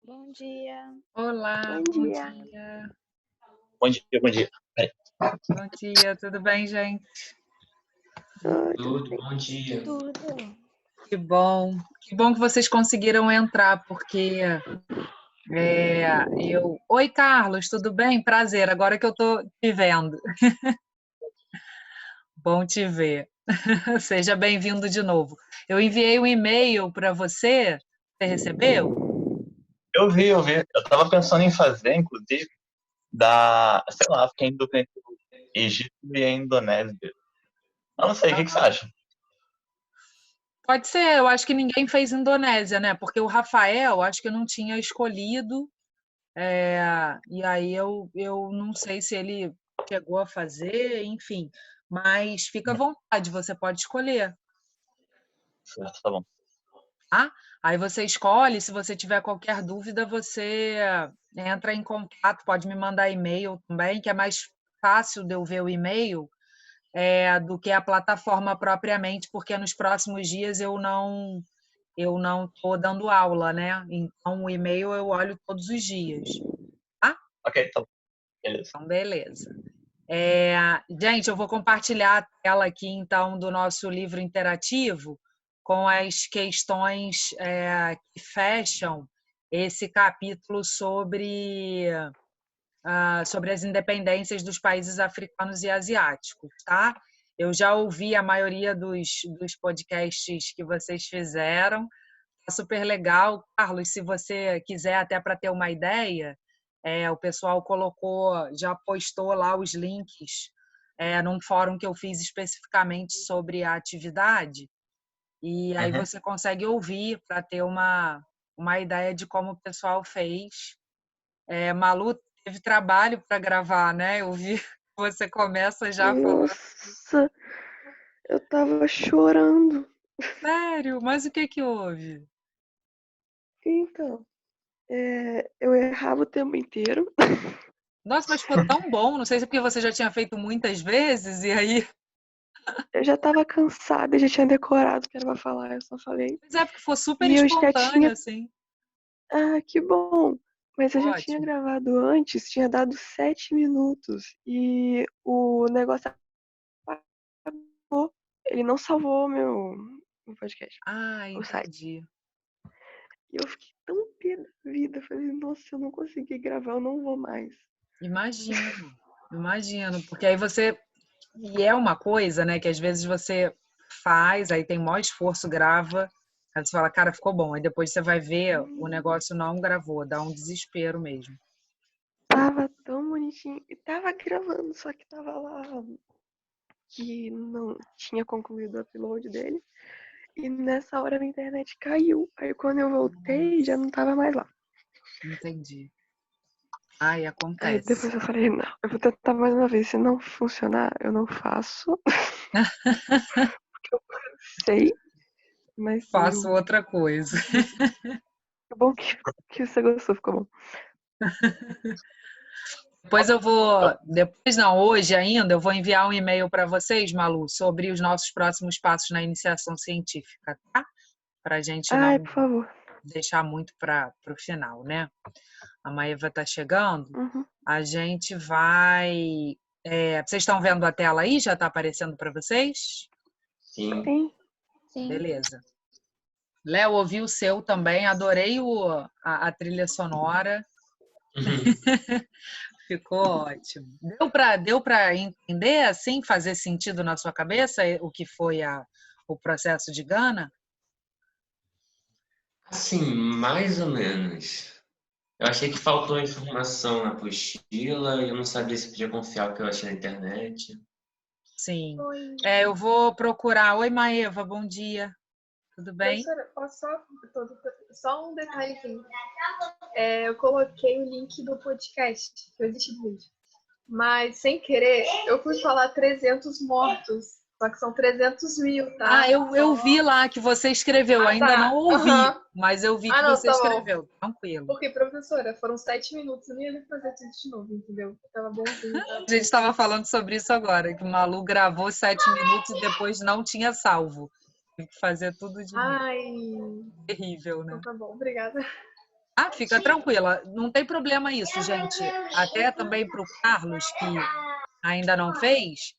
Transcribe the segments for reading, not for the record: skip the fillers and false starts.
Bom dia. Olá, Bom bom dia. dia. Bom dia, bom dia. Peraí. Bom dia, tudo bem, gente? Tudo Tudo, bem? bom dia. Tudo. Que bom. Que bom que vocês conseguiram entrar, porque eu... Oi, Carlos, tudo bem? Prazer, agora que eu tô te vendo. Bom te ver. Seja bem-vindo de novo. Eu enviei um e-mail para você, você recebeu? Eu vi. Eu tava pensando em fazer, inclusive, sei lá, fiquei indo entre o Egito e a Indonésia. Eu não sei, o que você acha? Pode ser, eu acho que ninguém fez Indonésia, né? Porque o Rafael, acho que não tinha escolhido. E aí eu não sei se ele chegou a fazer, enfim. Mas fica à vontade, você pode escolher, Certo, tá bom. tá? Aí você escolhe, se você tiver qualquer dúvida, você entra em contato, pode me mandar e-mail também, que é mais fácil de eu ver o e-mail do que a plataforma propriamente, porque nos próximos dias eu não estou dando aula, né? Então o e-mail eu olho todos os dias, tá? Ok, tá bom. Beleza. Então, beleza. Gente, eu vou compartilhar a tela aqui, então, do nosso livro interativo com as questões que fecham esse capítulo sobre as independências dos países africanos e asiáticos, tá? Eu já ouvi a maioria dos podcasts que vocês fizeram, tá super legal. Carlos, se você quiser, até para ter uma ideia, o pessoal já postou lá os links num fórum que eu fiz especificamente sobre a atividade, e aí Uhum. você consegue ouvir para ter uma ideia de como o pessoal fez. Malu, teve trabalho para gravar, né? Eu vi que você começa já falando. Nossa, eu tava chorando. Sério? Mas o que que houve? Então, eu errava o tempo inteiro. Nossa, mas ficou tão bom, não sei se é porque você já tinha feito muitas vezes, e aí. Eu já tava cansada, já tinha decorado o que era pra falar, eu só falei. Mas é porque foi super E eu já espontâneo, tinha. assim. Ah, que bom! Mas eu já tinha Ótimo. gravado antes, tinha dado 7 minutos. E o negócio apagou. Ele não salvou meu podcast, Ah, o site. entendi. E eu fiquei tão pé da vida. Falei, nossa, se eu não conseguir gravar, eu não vou mais. Imagino, imagino, porque aí você. E é uma coisa, né, que às vezes você faz, aí tem maior esforço, grava, aí você fala, cara, ficou bom. Aí depois você vai ver, o negócio não gravou, dá um desespero mesmo. Tava tão bonitinho. E tava gravando, só que tava lá que não tinha concluído o upload dele. E nessa hora a minha internet caiu. Aí quando eu voltei, já não tava mais lá. Entendi. Ai, Aí acontece. depois eu falei, não, eu vou tentar mais uma vez. Se não funcionar, eu não faço. Porque eu sei. Mas Faço outra coisa. que bom que você gostou, ficou bom. Depois eu vou, depois não, hoje ainda, eu vou enviar um e-mail para vocês, Malu, sobre os nossos próximos passos na iniciação científica, tá? Para a gente Ai, não por favor. deixar muito para o final, né? A Maeva está chegando. Uhum. A gente vai. Vocês estão vendo a tela aí? Já está aparecendo para vocês? Sim. Tem. Sim. Beleza. Léo, ouvi o seu também, adorei a trilha sonora. Ficou ótimo. Deu para entender, assim, fazer sentido na sua cabeça o que foi o processo de Gana? Assim, mais ou menos. Eu achei que faltou informação na apostila e eu não sabia se podia confiar no que eu achei na internet. Sim. Oi. Eu vou procurar. Oi, Maeva, bom dia. Tudo bem? Professora, posso só um detalhezinho. Eu coloquei o link do podcast, que eu deixei do vídeo. Mas, sem querer, eu fui falar 300 mortos. Só que são 300 mil, tá? Ah, eu vi lá que você escreveu, ainda tá. não ouvi, Aham. mas eu vi que Não, você tá bom. escreveu. Tranquilo. Porque, professora, foram 7 minutos. Eu não ia fazer tudo de novo, entendeu? Tava bonzinho. A gente estava falando sobre isso agora, que o Malu gravou 7 minutos e depois não tinha salvo. Teve que fazer tudo de novo. Ai, Terrível, né? então tá bom. Obrigada. Ah, fica tranquila, não tem problema isso, gente. Até também para o Carlos, que ainda não fez,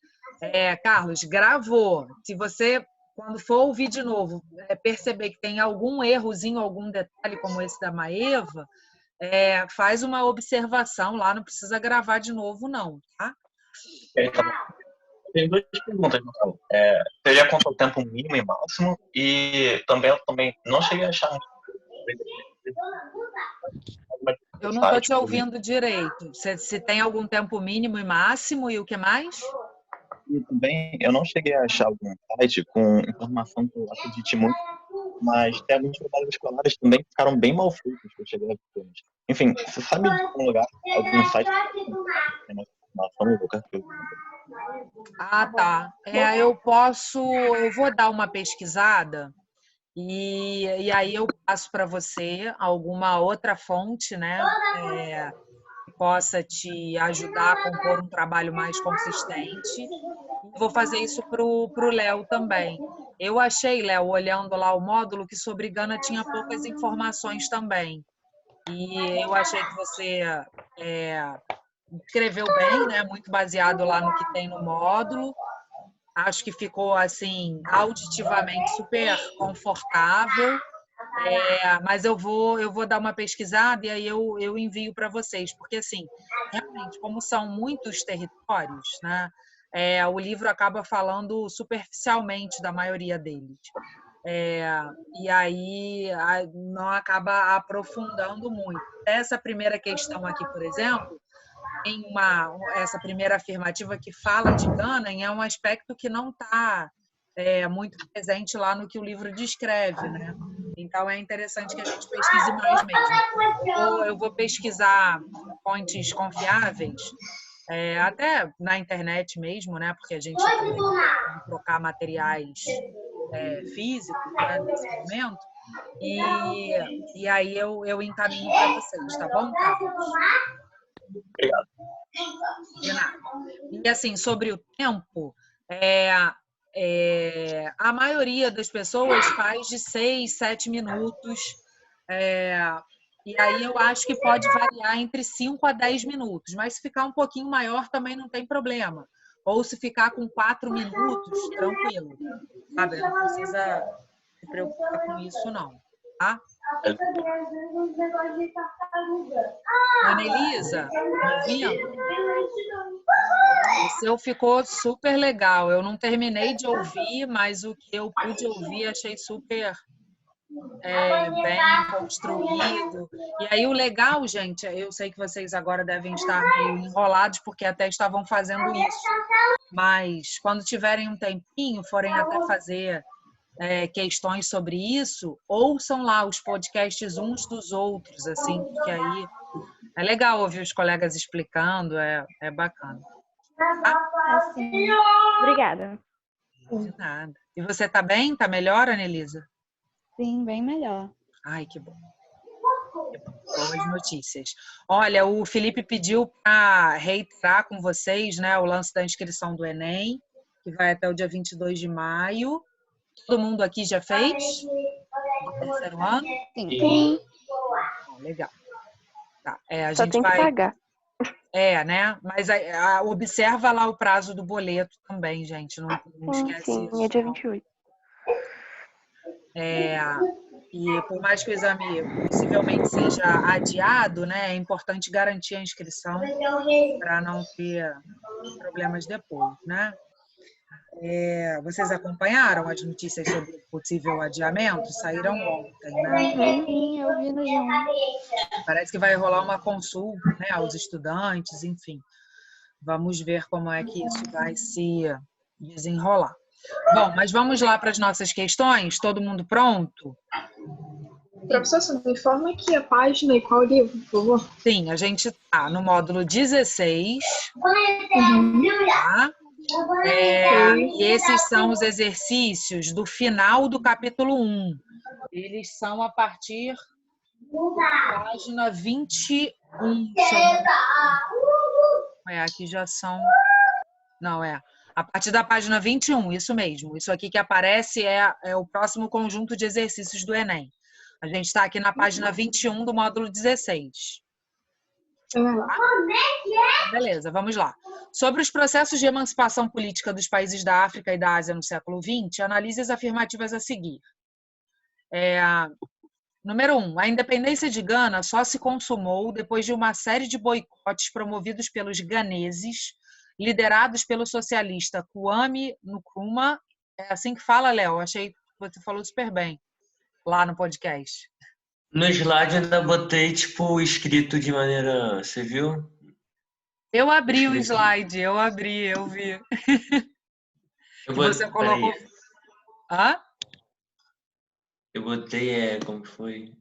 Carlos, gravou. Se você, quando for ouvir de novo, perceber que tem algum errozinho, algum detalhe como esse da Maeva, faz uma observação lá, não precisa gravar de novo, não, tá? Tem duas perguntas, Marcelo. Seria quanto ao tempo mínimo e máximo? E também eu também não cheguei a achar. Eu não estou te ouvindo direito. Se tem algum tempo mínimo e máximo e o que mais? E também eu não cheguei a achar algum site com informação que eu acredite muito, mas tem alguns trabalhos escolares também que ficaram bem mal feitos que eu cheguei a ver. Enfim, você sabe de algum lugar, algum site que tem mais informação ou qualquer coisa? Ah, tá. Eu vou dar uma pesquisada e aí eu passo para você alguma outra fonte, né, que possa te ajudar a compor um trabalho mais consistente. Vou fazer isso pro Léo também. Eu achei, Léo, olhando lá o módulo, que sobre Gana tinha poucas informações também. E eu achei que você escreveu bem, né? Muito baseado lá no que tem no módulo. Acho que ficou assim auditivamente super confortável. Mas eu vou dar uma pesquisada e aí eu envio para vocês, porque assim, realmente, como são muitos territórios, né? O livro acaba falando superficialmente da maioria deles. E aí não acaba aprofundando muito. Essa primeira questão aqui, por exemplo, tem essa primeira afirmativa que fala de Gana, é um aspecto que não está muito presente lá no que o livro descreve, né? Então é interessante que a gente pesquise mais mesmo. Eu vou pesquisar fontes confiáveis, até na internet mesmo, né? Porque a gente também vai trocar materiais físicos, né, nesse momento. E aí eu encaminho para vocês, tá bom, Carlos? Obrigado. De nada. E assim, sobre o tempo, a maioria das pessoas faz de 6, 7 minutos. E aí eu acho que pode variar entre 5 a 10 minutos, mas se ficar um pouquinho maior também não tem problema. Ou se ficar com 4 minutos, tranquilo. Sabe? Não precisa se preocupar com isso, não. Tá? Ana Elisa, me ouvindo? O seu ficou super legal. Eu não terminei de ouvir, mas o que eu pude ouvir achei super bem construído. E aí o legal, gente, eu sei que vocês agora devem estar meio enrolados, porque até estavam fazendo isso. Mas quando tiverem um tempinho, forem até fazer questões sobre isso, ouçam lá os podcasts uns dos outros, assim, porque aí é legal ouvir os colegas explicando, é bacana. Assim, obrigada. De nada. E você tá bem? Tá melhor, Anelisa? Sim, bem melhor. Ai, que bom. Boas notícias. Olha, o Felipe pediu para reiterar com vocês, né, o lance da inscrição do Enem, que vai até o dia 22 de maio. Todo mundo aqui já fez? Do terceiro ano? Sim. Bom, legal. Tá. A Só gente tem que vai... pagar. né? Mas observa lá o prazo do boleto também, gente. Não esquece Sim, isso. é dia 28. E por mais que o exame possivelmente seja adiado, né, é importante garantir a inscrição para não ter problemas depois, né? Vocês acompanharam as notícias sobre o possível adiamento? Saíram ontem, né? Sim, eu vi no G1. Parece que vai rolar uma consulta, né, aos estudantes, enfim. Vamos ver como é que isso vai se desenrolar. Bom, mas vamos lá para as nossas questões? Todo mundo pronto? Professor, você me informa aqui a página e qual livro, por favor? Sim, a gente está no módulo 16. Tá? E esses são os exercícios do final do capítulo 1. Eles são a partir da página 21. Aqui já são... Não, a partir da página 21, isso mesmo. Isso aqui que aparece é o próximo conjunto de exercícios do Enem. A gente está aqui na página 21 do módulo 16. Beleza, vamos lá. Sobre os processos de emancipação política dos países da África e da Ásia no século XX, analise as afirmativas a seguir. Número 1. A independência de Gana só se consumou depois de uma série de boicotes promovidos pelos ganeses, liderados pelo socialista Kwame Nkrumah. É assim que fala, Léo? Achei que você falou super bem lá no podcast. No slide ainda botei, tipo, escrito de maneira... Você viu? Eu abri o slide, eu vi. Eu Você botei, colocou... Hã? eu botei, como que foi?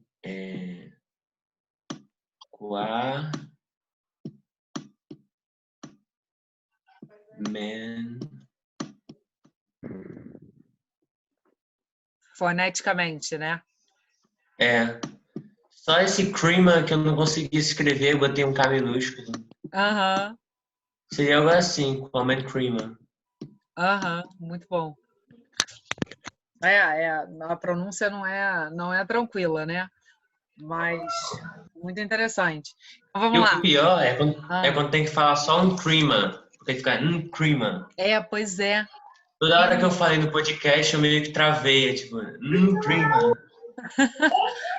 Foneticamente, né? Só esse Krima que eu não consegui escrever, eu botei um K minúsculo. Aham, Seria algo assim, Kwame Krima. muito bom. A pronúncia não é tranquila, né? Mas muito interessante. Então, vamos lá. O pior é quando tem que falar só um Krima, porque fica Krima. Pois é. Toda hora que eu falei no podcast, eu meio que travei, tipo, Krima.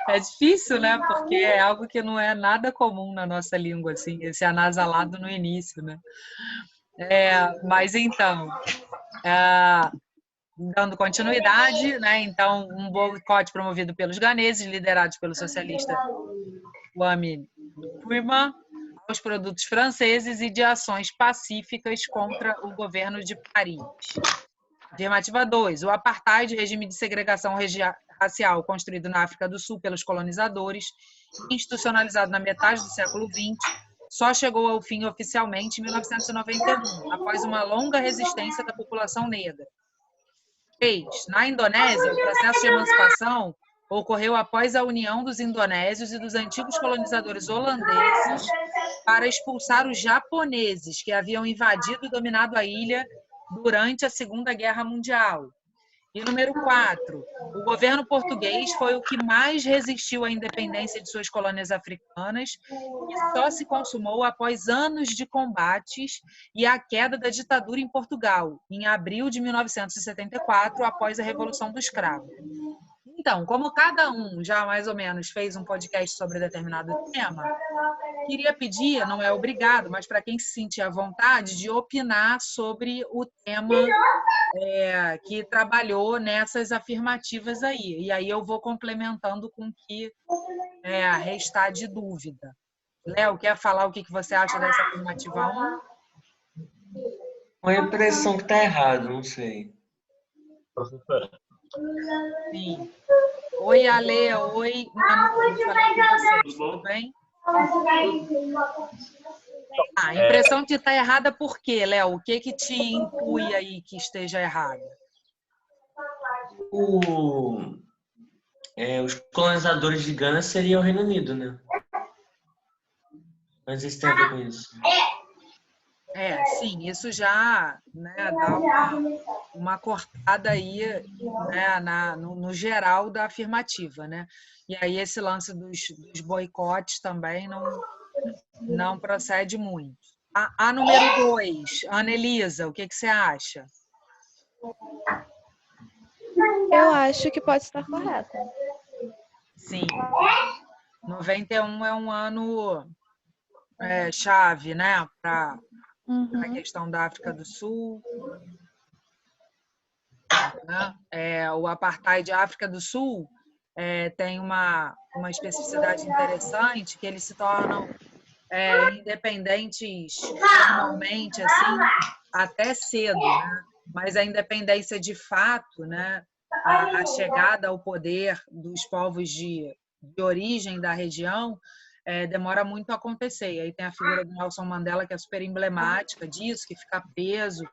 É difícil, né? Porque é algo que não é nada comum na nossa língua, assim, esse anasalado no início, né? Mas então, dando continuidade, né? Então, um boicote promovido pelos ganeses, liderados pelo socialista Kwame Nkrumah, aos produtos franceses e de ações pacíficas contra o governo de Paris. Afirmativa 2. O apartheid, regime de segregação racial construído na África do Sul pelos colonizadores, institucionalizado na metade do século XX, só chegou ao fim oficialmente em 1991, após uma longa resistência da população negra. 3. Na Indonésia, o processo de emancipação ocorreu após a união dos indonésios e dos antigos colonizadores holandeses para expulsar os japoneses que haviam invadido e dominado a ilha durante a Segunda Guerra Mundial. E número 4, o governo português foi o que mais resistiu à independência de suas colônias africanas e só se consumou após anos de combates e a queda da ditadura em Portugal, em abril de 1974, após a Revolução do Escravo. Então, como cada um já mais ou menos fez um podcast sobre determinado tema, queria pedir, não é obrigado, mas para quem se sentir à vontade, de opinar sobre o tema que trabalhou nessas afirmativas aí. E aí eu vou complementando com o que restar de dúvida. Léo, quer falar o que você acha dessa afirmativa 1? Com a impressão que tá errado, não sei. Professora. Sim. Oi, Ale. Oi, Manu. Falei com vocês. Tudo bem? A impressão que está errada por quê, Léo? O que te inclui aí que esteja errado? Os colonizadores de Gana seriam o Reino Unido, né? Mas isso tem a ver com isso. Sim, isso já, né, dá uma cortada aí, né, no geral da afirmativa, né? E aí esse lance dos boicotes também não procede muito. A número 2, Ana Elisa, o que você acha? Eu acho que pode estar correta. Sim. 91 é um ano chave, né, para a questão da África do Sul. Né? O apartheid da África do Sul tem uma especificidade interessante, que eles se tornam independentes formalmente, assim, até cedo, né? Mas a independência de fato, né? A chegada ao poder dos povos de origem da região demora muito a acontecer. E aí tem a figura do Nelson Mandela, que é super emblemática disso, que fica preso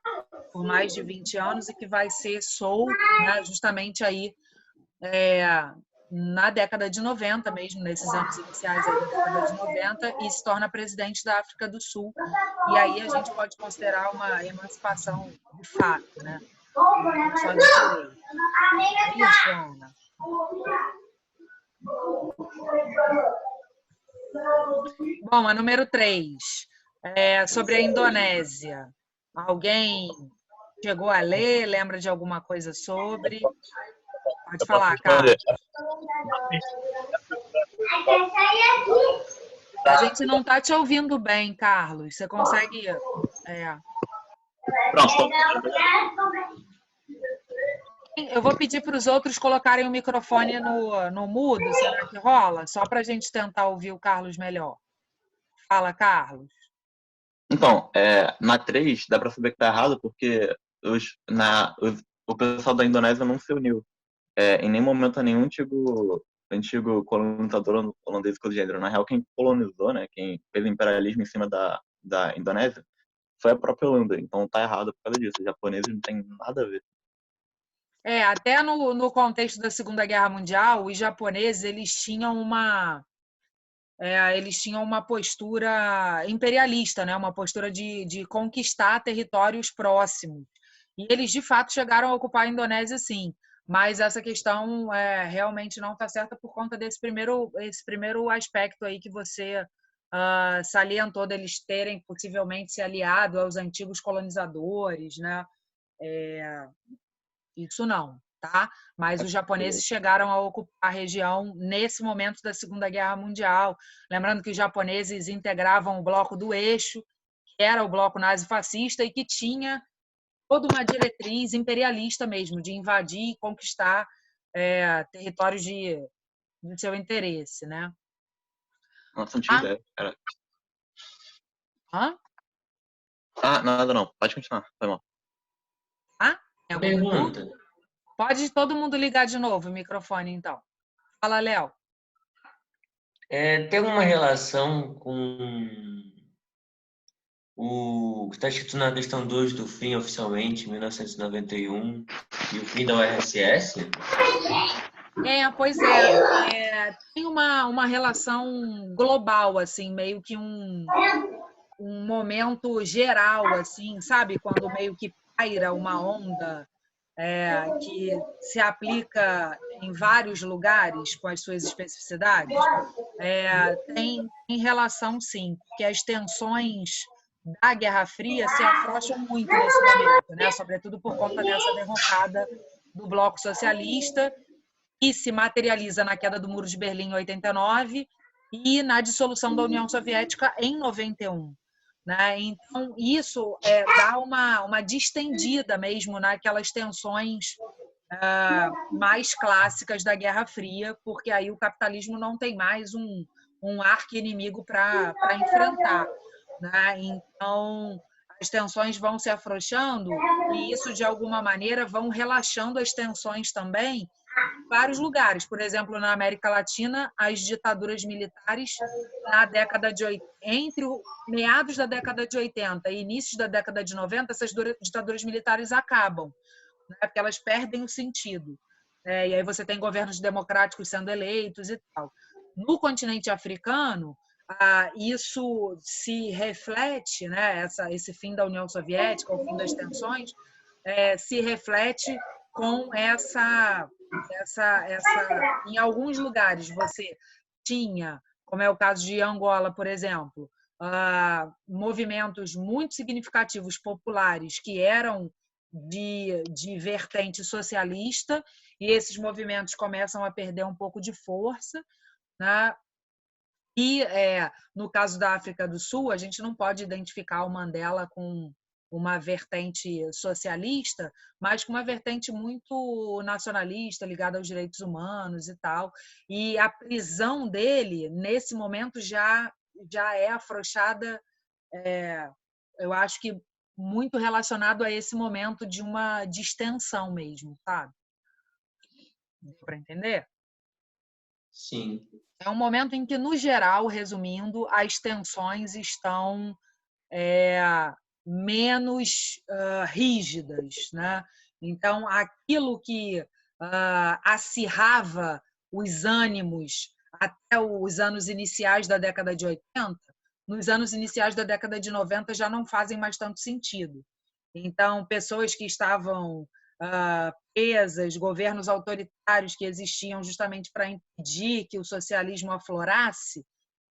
por mais de 20 anos e que vai ser solto, né, justamente aí na década de 90 mesmo, nesses anos iniciais aí da década de 90, e se torna presidente da África do Sul. E aí a gente pode considerar uma emancipação de fato, né? Só de direito. É isso, Ana. Bom, a número 3, sobre a Indonésia. Alguém chegou a ler, lembra de alguma coisa sobre? Pode Eu posso falar, responder. Carlos. A gente não está te ouvindo bem, Carlos. Você consegue... Pronto. Eu vou pedir para os outros colocarem o microfone no mudo, será que rola? Só para a gente tentar ouvir o Carlos melhor. Fala, Carlos. Então, na 3, dá para saber que tá errado, porque o pessoal da Indonésia não se uniu. Em nenhum momento, nenhum antigo colonizador holandês com gênero. Na real, quem colonizou, né, quem fez imperialismo em cima da Indonésia, foi a própria Holanda. Então tá errado por causa disso. Os japoneses não tem nada a ver. Até no contexto da Segunda Guerra Mundial, os japoneses eles tinham uma postura imperialista, né? Uma postura de conquistar territórios próximos. E eles, de fato, chegaram a ocupar a Indonésia, sim. Mas essa questão realmente não está certa por conta esse primeiro aspecto aí que você salientou, deles terem possivelmente se aliado aos antigos colonizadores, né? Isso não, tá? Mas os japoneses chegaram a ocupar a região nesse momento da Segunda Guerra Mundial. Lembrando que os japoneses integravam o bloco do Eixo, que era o bloco nazifascista e que tinha toda uma diretriz imperialista mesmo, de invadir e conquistar territórios de seu interesse, né? Nossa, não tinha ideia, cara. Hã? Nada não. Pode continuar. Foi mal. Pergunta. Pode todo mundo ligar de novo o microfone, então. Fala, Léo. Tem alguma relação com o que está escrito na questão 2 do fim, oficialmente, 1991, e o fim da URSS? Pois é. Tem uma relação global, assim, meio que um momento geral, assim, sabe? Quando meio que paira uma onda que se aplica em vários lugares com as suas especificidades, tem relação, sim, porque as tensões da Guerra Fria se afrouxam muito nesse momento, né? Sobretudo por conta dessa derrocada do Bloco Socialista, que se materializa na queda do Muro de Berlim em 89 e na dissolução da União Soviética em 91. Né? Então, isso dá uma distendida mesmo naquelas tensões mais clássicas da Guerra Fria, porque aí o capitalismo não tem mais um arqui-inimigo para enfrentar. Né? Então, as tensões vão se afrouxando e isso, de alguma maneira, vão relaxando as tensões também em vários lugares. Por exemplo, na América Latina, as ditaduras militares entre meados da década de 80 e inícios da década de 90, essas ditaduras militares acabam, né? Porque elas perdem o sentido. E aí você tem governos democráticos sendo eleitos e tal. No continente africano, isso se reflete, né? Esse fim da União Soviética, o fim das tensões, se reflete com essa em alguns lugares você tinha, como é o caso de Angola, por exemplo, movimentos muito significativos populares que eram de vertente socialista, e esses movimentos começam a perder um pouco de força, né? E no caso da África do Sul, a gente não pode identificar o Mandela com uma vertente socialista, mas com uma vertente muito nacionalista, ligada aos direitos humanos e tal. E a prisão dele, nesse momento, já é afrouxada, eu acho que muito relacionado a esse momento de uma distensão mesmo, sabe? Deu para entender? Sim. É um momento em que, no geral, resumindo, as tensões estão menos rígidas, né? Então, aquilo que acirrava os ânimos até os anos iniciais da década de 80, nos anos iniciais da década de 90 já não fazem mais tanto sentido. Então, pessoas que estavam presas, governos autoritários que existiam justamente para impedir que o socialismo aflorasse,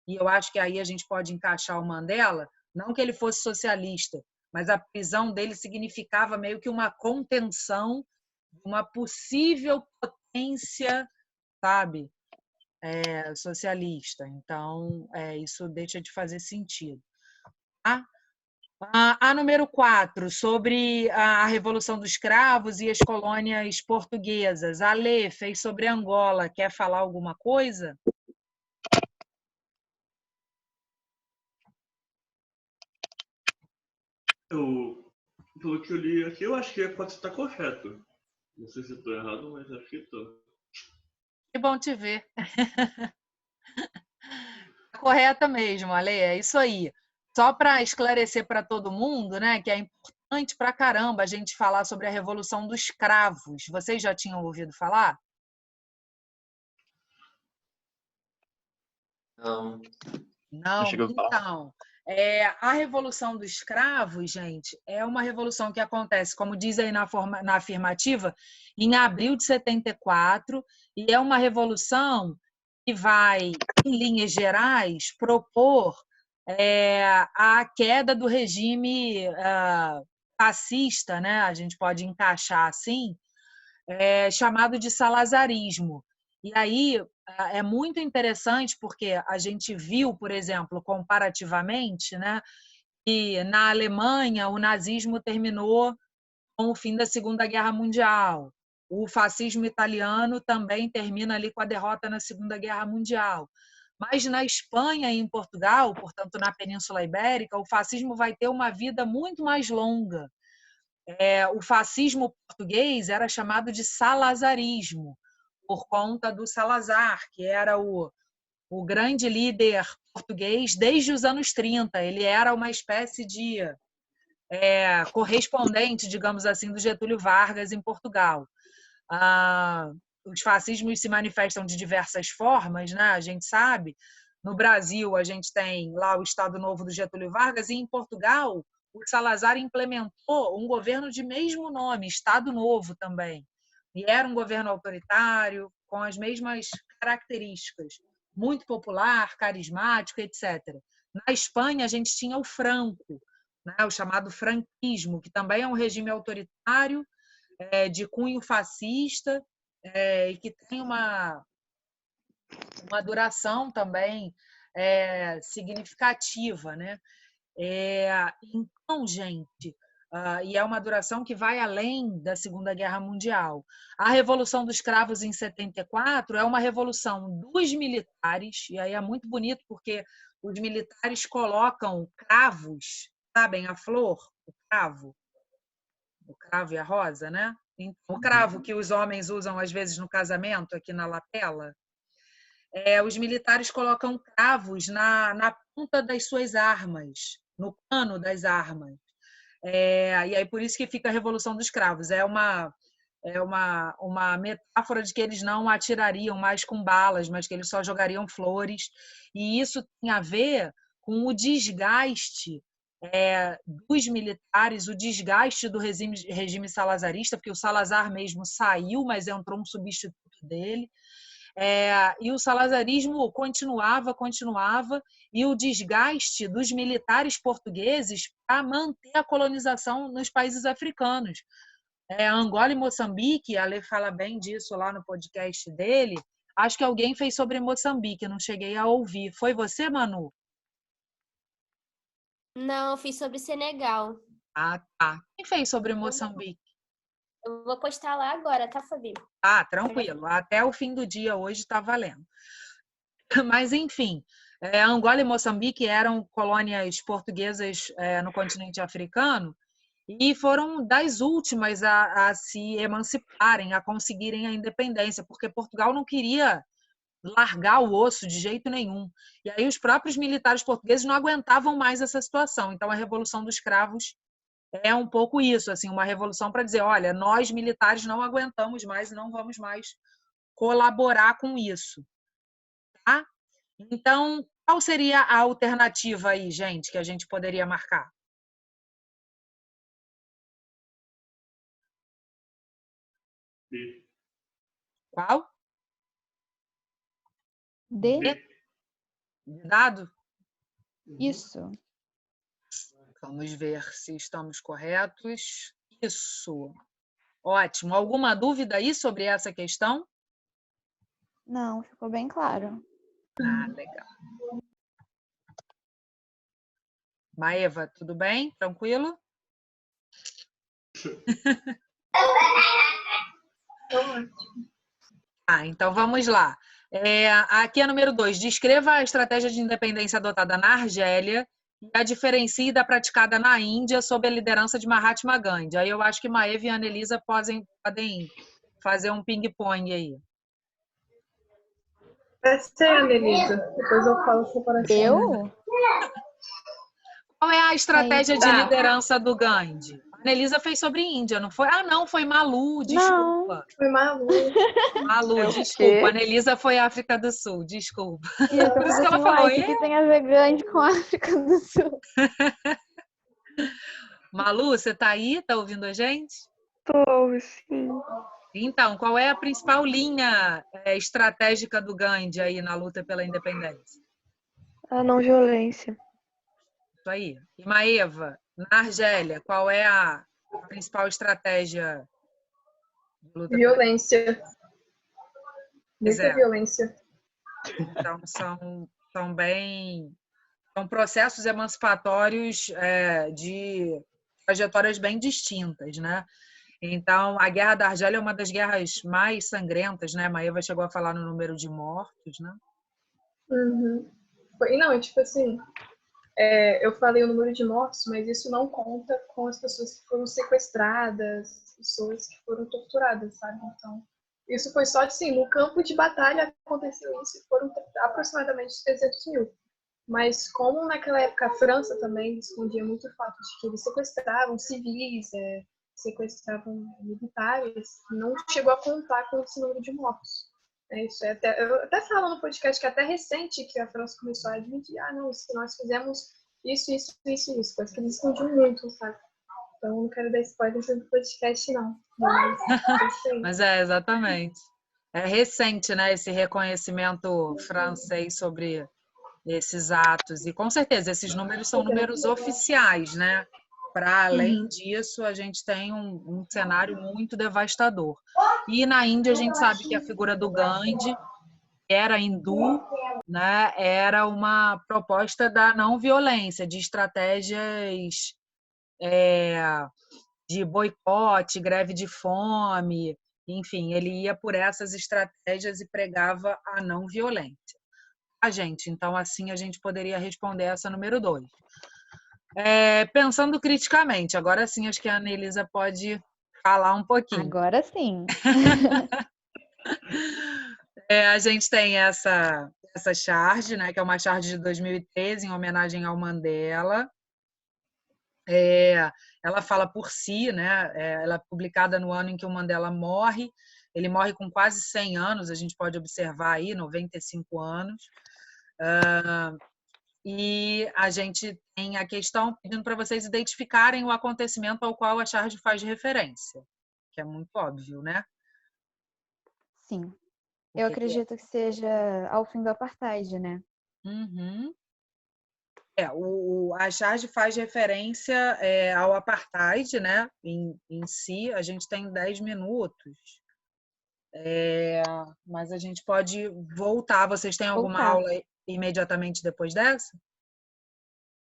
e eu acho que aí a gente pode encaixar o Mandela, não que ele fosse socialista, mas a prisão dele significava meio que uma contenção de uma possível potência, sabe, socialista. Então, isso deixa de fazer sentido. Tá? A número 4, sobre a Revolução dos Cravos e as colônias portuguesas. A Lê fez sobre Angola. Quer falar alguma coisa? Pelo que eu li aqui, eu acho que pode estar correto. Não sei se estou errado, mas acho que estou. Que bom te ver. Correta mesmo, Ale, é isso aí. Só para esclarecer para todo mundo, né, que é importante para caramba a gente falar sobre a Revolução dos Cravos. Vocês já tinham ouvido falar? Não. Não, cheguei a ouvir falar. então, a Revolução dos Cravos, gente, é uma revolução que acontece, como diz aí na afirmativa, em abril de 74, e é uma revolução que vai, em linhas gerais, propor a queda do regime fascista, né? A gente pode encaixar assim, chamado de salazarismo. E aí é muito interessante porque a gente viu, por exemplo, comparativamente, né, que na Alemanha o nazismo terminou com o fim da Segunda Guerra Mundial. O fascismo italiano também termina ali com a derrota na Segunda Guerra Mundial. Mas na Espanha e em Portugal, portanto na Península Ibérica, o fascismo vai ter uma vida muito mais longa. O fascismo português era chamado de salazarismo, por conta do Salazar, que era o grande líder português desde os anos 30. Ele era uma espécie de correspondente, digamos assim, do Getúlio Vargas em Portugal. Os fascismos se manifestam de diversas formas, né? A gente sabe. No Brasil, a gente tem lá o Estado Novo do Getúlio Vargas, e em Portugal, o Salazar implementou um governo de mesmo nome, Estado Novo também. E era um governo autoritário, com as mesmas características, muito popular, carismático, etc. Na Espanha, a gente tinha o Franco, né, o chamado franquismo, que também é um regime autoritário, de cunho fascista, e que tem uma duração também significativa, né? Então, gente, e é uma duração que vai além da Segunda Guerra Mundial. A Revolução dos Cravos em 74 é uma revolução dos militares, e aí é muito bonito porque os militares colocam cravos, sabem, a flor, o cravo e a rosa, né? O cravo que os homens usam às vezes no casamento, aqui na lapela. Os militares colocam cravos na ponta das suas armas, no cano das armas. E aí por isso que fica a Revolução dos Cravos. É uma metáfora de que eles não atirariam mais com balas, mas que eles só jogariam flores. E isso tem a ver com o desgaste dos militares, o desgaste do regime salazarista, porque o Salazar mesmo saiu, mas entrou um substituto dele. E o salazarismo continuava, e o desgaste dos militares portugueses para manter a colonização nos países africanos. Angola e Moçambique, a Lê fala bem disso lá no podcast dele. Acho que alguém fez sobre Moçambique, não cheguei a ouvir. Foi você, Manu? Não, eu fiz sobre Senegal. Ah, tá. Quem fez sobre Moçambique? Eu vou postar lá agora, tá, Fabi? Tranquilo. Até o fim do dia hoje está valendo. Mas, enfim, Angola e Moçambique eram colônias portuguesas no continente africano e foram das últimas a se emanciparem, a conseguirem a independência, porque Portugal não queria largar o osso de jeito nenhum. E aí os próprios militares portugueses não aguentavam mais essa situação. Então, a Revolução dos Cravos é um pouco isso, assim, uma revolução para dizer, olha, nós militares não aguentamos mais e não vamos mais colaborar com isso. Tá? Então, qual seria a alternativa aí, gente, que a gente poderia marcar? B. Qual? D? Dado? Isso. Vamos ver se estamos corretos. Isso. Ótimo. Alguma dúvida aí sobre essa questão? Não, ficou bem claro. Ah, legal. Maeva, tudo bem? Tranquilo? Então vamos lá. Aqui é número 2. Descreva a estratégia de independência adotada na Argélia e a diferencie da praticada na Índia sob a liderança de Mahatma Gandhi. Aí eu acho que Maeva e a Annelisa podem fazer um ping-pong aí. Vai ser, Annelisa. Depois eu falo separação. Eu? Qual é a estratégia de Tá. liderança do Gandhi? A Annelisa fez sobre Índia, não foi? Ah, não, foi Malu, desculpa. Foi Malu. Malu, É o desculpa. quê? A Annelisa foi África do Sul, desculpa. Isso, eu Por isso que falei ela assim, falou, uai, o que tem a ver Gandhi com a África do Sul? Malu, você tá aí? Tá ouvindo a gente? Tô, sim. Então, qual é a principal linha estratégica do Gandhi aí na luta pela independência? A não violência. Isso aí. E Maeva, na Argélia, qual é a principal estratégia de luta pela Violência. Pois Muita é. violência. Então, são processos emancipatórios de trajetórias bem distintas, né? Então, a Guerra da Argélia é uma das guerras mais sangrentas, né? Maeva chegou a falar no número de mortos, né? Uhum. Não, tipo assim, eu falei o número de mortos, mas isso não conta com as pessoas que foram sequestradas, pessoas que foram torturadas, sabe? Então, isso foi só assim, no campo de batalha aconteceu isso e foram aproximadamente 300 mil. Mas como naquela época a França também escondia muito o fato de que eles sequestravam civis, sequestravam militares, não chegou a contar com esse número de mortos. Isso eu até falo no podcast que é até recente que a França começou a admitir, não, nós fizemos isso, parece que eles escondiam muito, sabe? Então não quero dar spoiler do podcast, não. Mas exatamente. É recente, né, esse reconhecimento francês sobre esses atos. E, com certeza, esses números são números oficiais, né? Para além disso, a gente tem um cenário muito devastador. E na Índia, a gente sabe que a figura do Gandhi era hindu, né? Era uma proposta da não violência, de estratégias de boicote, greve de fome, enfim, ele ia por essas estratégias e pregava a não violência. Então, assim, a gente poderia responder essa número 2. Pensando criticamente, agora sim, acho que a Annelisa pode falar um pouquinho. Agora sim. A gente tem essa charge, né, que é uma charge de 2013, em homenagem ao Mandela. Ela fala por si, né? Ela é publicada no ano em que o Mandela morre. Ele morre com quase 100 anos, a gente pode observar aí, 95 anos. E a gente tem a questão pedindo para vocês identificarem o acontecimento ao qual a charge faz referência, que é muito óbvio, né? Sim. Eu acredito que seja ao fim do apartheid, né? Uhum. A charge faz referência ao apartheid, né? Em si, a gente tem 10 minutos. Mas a gente pode voltar. Vocês têm alguma aula imediatamente depois dessa?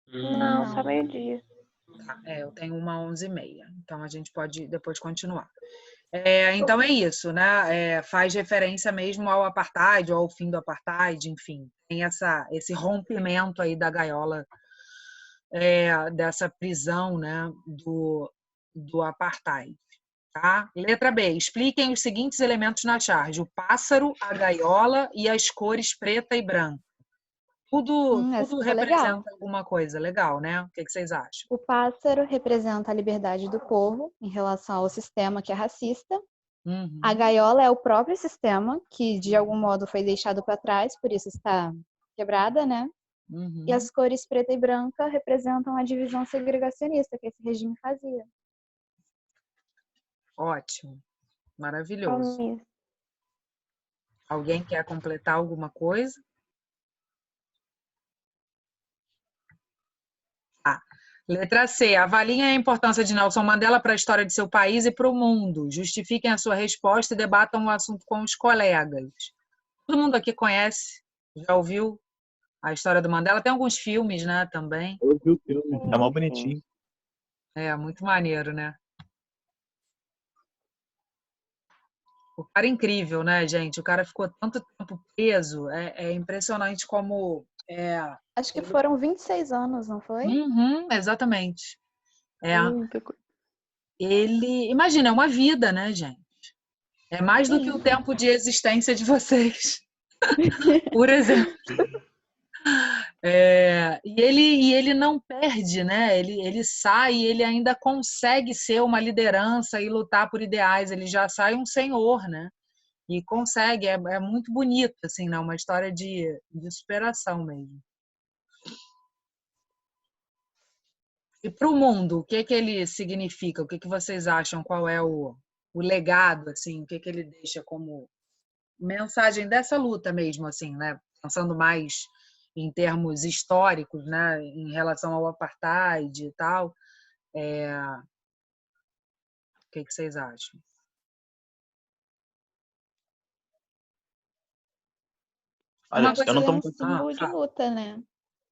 Não, só meio-dia. Tá, eu tenho uma 11h30, então a gente pode depois continuar. Então é isso, né? Faz referência mesmo ao apartheid, ou ao fim do apartheid, enfim, tem esse rompimento aí da gaiola, dessa prisão, né, do apartheid. Tá? Letra B. Expliquem os seguintes elementos na charge: o pássaro, a gaiola e as cores preta e branca. Tudo representa legal. alguma coisa legal, né? O que vocês acham? O pássaro representa a liberdade do povo em relação ao sistema que é racista. Uhum. A gaiola é o próprio sistema que, de algum modo, foi deixado para trás, por isso está quebrada, né? Uhum. E as cores preta e branca representam a divisão segregacionista que esse regime fazia. Ótimo. Maravilhoso. Palmeiras. Alguém quer completar alguma coisa? Letra C. Avaliem a importância de Nelson Mandela para a história de seu país e para o mundo. Justifiquem a sua resposta e debatam o assunto com os colegas. Todo mundo aqui conhece, já ouviu a história do Mandela? Tem alguns filmes, né, também. Eu vi o filme, é mó bonitinho. É, muito maneiro, né? O cara é incrível, né, gente? O cara ficou tanto tempo preso. É impressionante como... Acho que foram 26 anos, não foi? Uhum, exatamente. Muita coisa. Ele... Imagina, é uma vida, né, gente? É mais do que o tempo de existência de vocês, por exemplo. E ele não perde, né? Ele sai e ele ainda consegue ser uma liderança e lutar por ideais. Ele já sai um senhor, né? E consegue. É muito bonito, assim, né? Uma história de superação mesmo. E para o mundo, o que ele significa? O que vocês acham? Qual é o legado, assim? O que ele deixa como mensagem dessa luta mesmo, assim, né? Pensando mais em termos históricos, né? Em relação ao apartheid e tal. O que vocês acham? Olha, Uma coisa... eu não tô É um muito... símbolo de luta, né?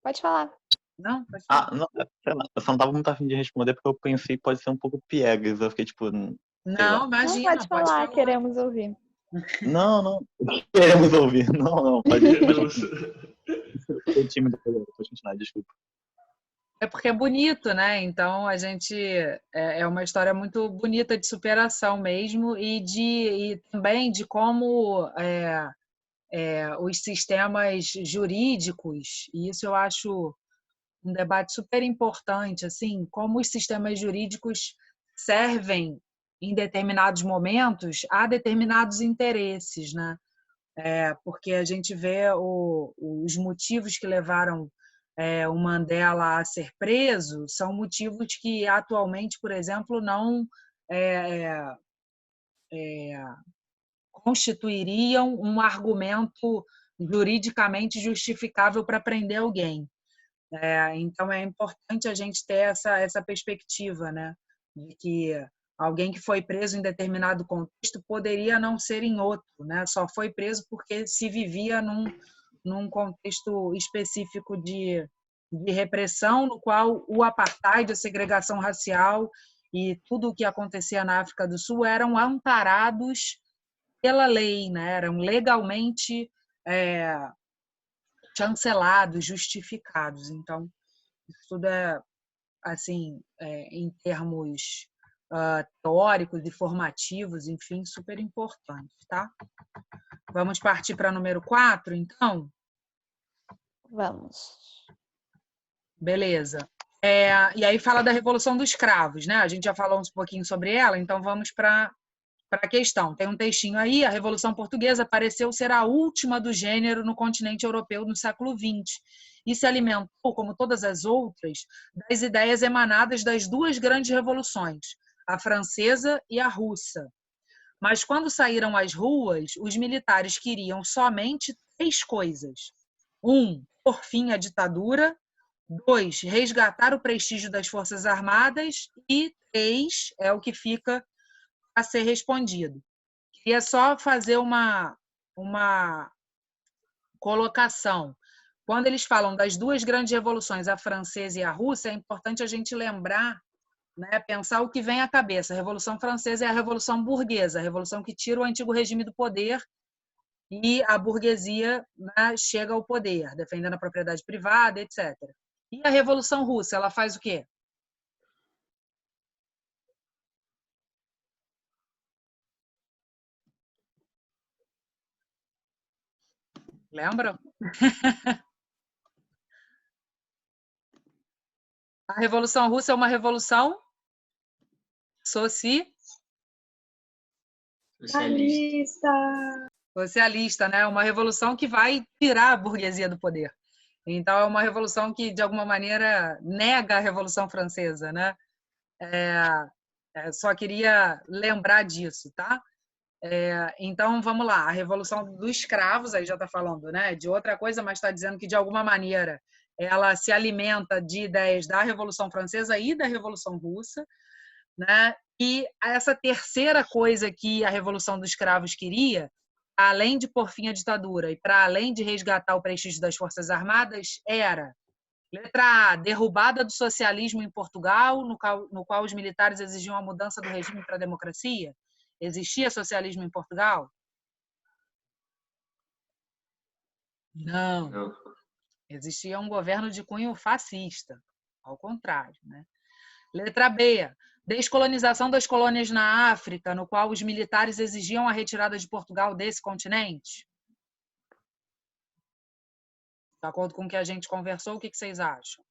Pode falar. Não, pode falar. não, sei lá, eu só não tava muito afim de responder porque eu pensei que pode ser um pouco piegas. Eu fiquei tipo, sei Não, lá. Não, imagina, pode falar. queremos ouvir. Não, queremos ouvir. Não, pode ir. Você- O time do pode continuar, desculpa. É porque é bonito, né? Então a gente é uma história muito bonita de superação mesmo e também de como os sistemas jurídicos, e isso eu acho um debate super importante, assim, como os sistemas jurídicos servem em determinados momentos a determinados interesses, né? Porque a gente vê os motivos que levaram o Mandela a ser preso são motivos que atualmente, por exemplo, não constituiriam um argumento juridicamente justificável para prender alguém. Então é importante a gente ter essa perspectiva, né, de que alguém que foi preso em determinado contexto poderia não ser em outro, né? Só foi preso porque se vivia num contexto específico de repressão, no qual o apartheid, a segregação racial e tudo o que acontecia na África do Sul eram amparados pela lei, né? Eram legalmente chancelados, justificados. Então, isso tudo assim, em termos teóricos e formativos, enfim, super importante, tá? Vamos partir para número 4, então? Vamos. Beleza. E aí fala da Revolução dos Cravos, né? A gente já falou um pouquinho sobre ela, então vamos para a questão. Tem um textinho aí, a Revolução Portuguesa pareceu ser a última do gênero no continente europeu no século XX e se alimentou, como todas as outras, das ideias emanadas das duas grandes revoluções, a francesa e a russa. Mas quando saíram às ruas, os militares queriam somente 3 coisas. 1, por fim à ditadura. 2, resgatar o prestígio das Forças Armadas. E 3, é o que fica a ser respondido. Queria só fazer uma colocação. Quando eles falam das duas grandes revoluções, a francesa e a russa, é importante a gente lembrar, né, pensar o que vem à cabeça. A Revolução Francesa é a Revolução Burguesa, a revolução que tira o antigo regime do poder e a burguesia, né, chega ao poder, defendendo a propriedade privada, etc. E a Revolução Russa, ela faz o quê? Lembra? A Revolução Russa é uma revolução socialista, né? Uma revolução que vai tirar a burguesia do poder. Então, é uma revolução que, de alguma maneira, nega a Revolução Francesa, né? Só queria lembrar disso, tá? Então, vamos lá. A Revolução dos Escravos, aí já está falando, né, de outra coisa, mas está dizendo que, de alguma maneira, ela se alimenta de ideias da Revolução Francesa e da Revolução Russa, né? E essa terceira coisa que a Revolução dos Escravos queria, além de pôr fim à ditadura e para além de resgatar o prestígio das Forças Armadas, era, letra A, derrubada do socialismo em Portugal, no qual os militares exigiam a mudança do regime para a democracia. Existia socialismo em Portugal? Não. Não. Existia um governo de cunho fascista, ao contrário, né? Letra B, descolonização das colônias na África, no qual os militares exigiam a retirada de Portugal desse continente. De acordo com o que a gente conversou, o que vocês acham?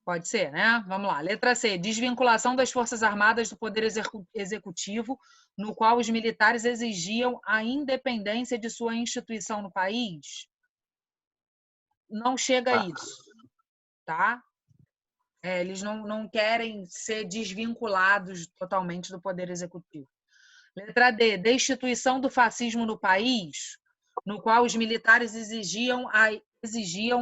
Pode ser, né? Vamos lá. Letra C, desvinculação das Forças Armadas do Poder Executivo, no qual os militares exigiam a independência de sua instituição no país. Não chega a isso, tá? Eles não querem ser desvinculados totalmente do Poder Executivo. Letra D, destituição do fascismo no país, no qual os militares exigiam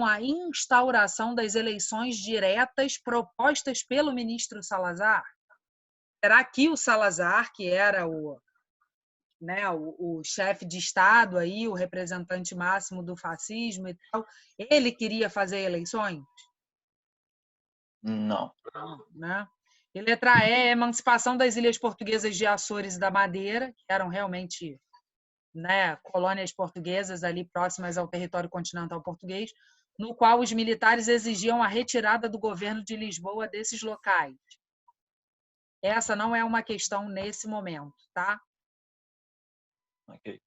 a instauração das eleições diretas propostas pelo ministro Salazar. Será que o Salazar, que era o chefe de Estado, aí, o representante máximo do fascismo e tal, ele queria fazer eleições? Não. Não, né? E letra E, emancipação das ilhas portuguesas de Açores e da Madeira, que eram realmente, né, colônias portuguesas ali próximas ao território continental português, no qual os militares exigiam a retirada do governo de Lisboa desses locais. Essa não é uma questão nesse momento, tá? Ok.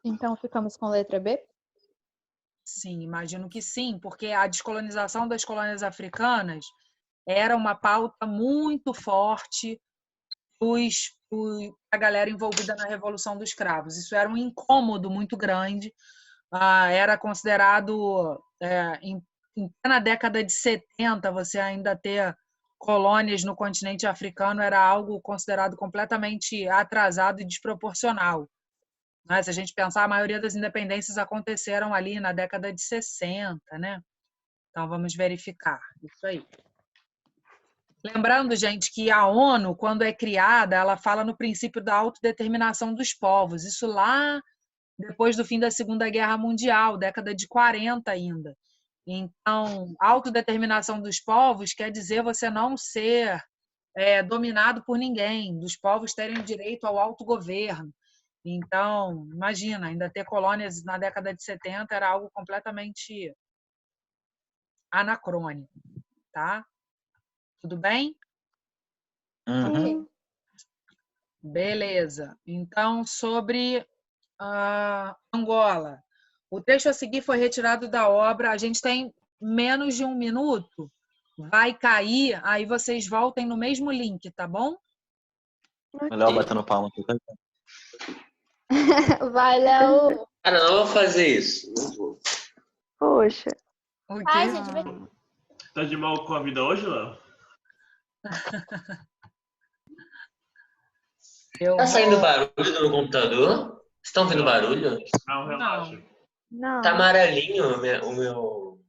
Então, ficamos com letra B? Sim, imagino que sim, porque a descolonização das colônias africanas era uma pauta muito forte para a galera envolvida na Revolução dos Cravos. Isso era um incômodo muito grande. Era considerado, em plena década de 70, você ainda ter colônias no continente africano era algo considerado completamente atrasado e desproporcional. Mas, se a gente pensar, a maioria das independências aconteceram ali na década de 60, né? Então, vamos verificar isso aí. Lembrando, gente, que a ONU, quando é criada, ela fala no princípio da autodeterminação dos povos. Isso lá depois do fim da Segunda Guerra Mundial, década de 40 ainda. Então, autodeterminação dos povos quer dizer você não ser dominado por ninguém, dos povos terem direito ao autogoverno. Então, imagina, ainda ter colônias na década de 70 era algo completamente anacrônico, tá? Tudo bem? Uhum. Beleza. Então, sobre Angola. O trecho a seguir foi retirado da obra. A gente tem menos de 1 minuto. Vai cair, aí vocês voltem no mesmo link, tá bom? Melhor batendo palma aqui. Vai, Léo. Cara, não vou fazer isso. Não vou. Poxa. Ok. Ai, gente, vai... Tá de mal com a vida hoje, Léo? Tá saindo barulho do meu computador? Vocês estão ouvindo barulho? Não, relaxa. Não. Tá amarelinho o meu